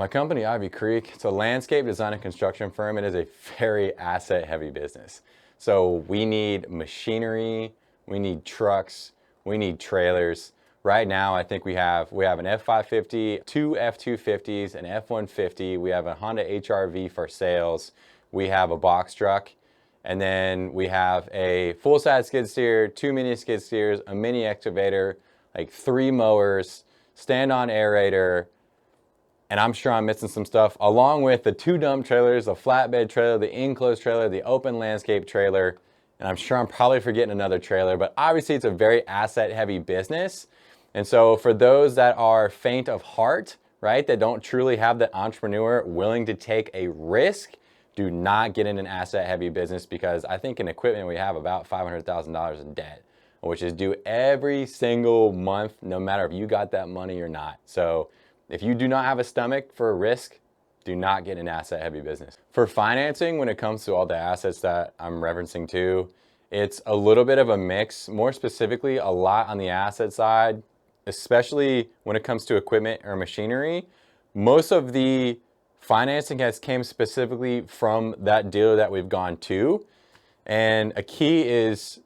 My company, Ivy Creek, it's a landscape design and construction firm. It is a very asset heavy business. So we need machinery, we need trucks, we need trailers. Right now, I think we have an F550, two F250s, an F150. We have a Honda HR-V for sales. We have a box truck. And then we have a full-size skid steer, two mini skid steers, a mini excavator, like 3 mowers, stand-on aerator, and I'm sure I'm missing some stuff, along with the 2 dump trailers, the flatbed trailer, the enclosed trailer, the open landscape trailer, and I'm sure I'm probably forgetting another trailer, but obviously it's a very asset-heavy business. And so for those that are faint of heart, right, that don't truly have the entrepreneur willing to take a risk, do not get in an asset-heavy business, because I think in equipment we have about $500,000 in debt, which is due every single month, no matter if you got that money or not. So if you do not have a stomach for a risk, do not get an asset-heavy business. For financing, when it comes to all the assets that I'm referencing to, it's a little bit of a mix. More specifically, a lot on the asset side, especially when it comes to equipment or machinery. Most of the financing has came specifically from that dealer that we've gone to. And a key is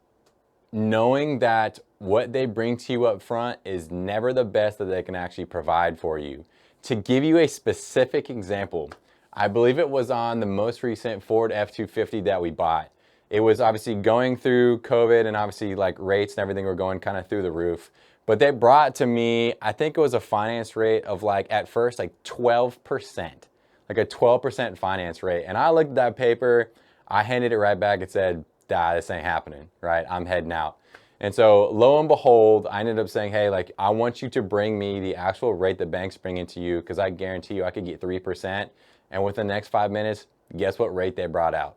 knowing that what they bring to you up front is never the best that they can actually provide for you. To give you a specific example, I believe it was on the most recent Ford F-250 that we bought. It was obviously going through COVID, and obviously like rates and everything were going kind of through the roof. But they brought to me, I think it was a finance rate of like at first like 12%, like a 12% finance rate. And I looked at that paper, I handed it right back and said, this ain't happening, right? I'm heading out. And so lo and behold, I ended up saying, hey, like, I want you to bring me the actual rate the bank's bringing to you, because I guarantee you I could get 3%. And within the next 5 minutes, guess what rate they brought out?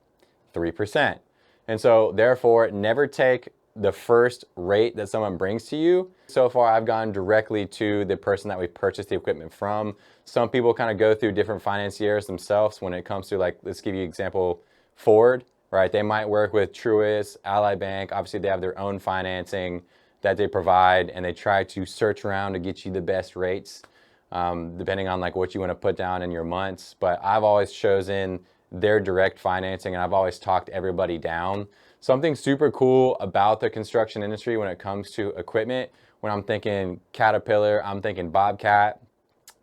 3%. And so therefore, never take the first rate that someone brings to you. So far, I've gone directly to the person that we purchased the equipment from. Some people kind of go through different financiers themselves when it comes to, like, let's give you an example, Ford. Right, they might work with Truist, Ally Bank. Obviously, they have their own financing that they provide, and they try to search around to get you the best rates, depending on like what you want to put down in your months. But I've always chosen their direct financing, and I've always talked everybody down. Something super cool about the construction industry when it comes to equipment, when I'm thinking Caterpillar, I'm thinking Bobcat,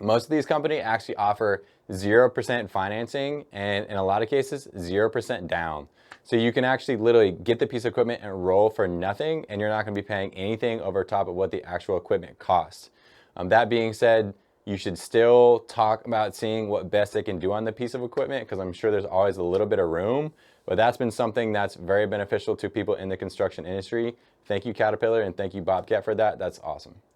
most of these companies actually offer 0% financing, and in a lot of cases, 0% down. So you can actually literally get the piece of equipment and roll for nothing, and you're not going to be paying anything over top of what the actual equipment costs. That being said, you should still talk about seeing what best they can do on the piece of equipment, because I'm sure there's always a little bit of room. But that's been something that's very beneficial to people in the construction industry. Thank you, Caterpillar, and thank you, Bobcat, for that. That's awesome.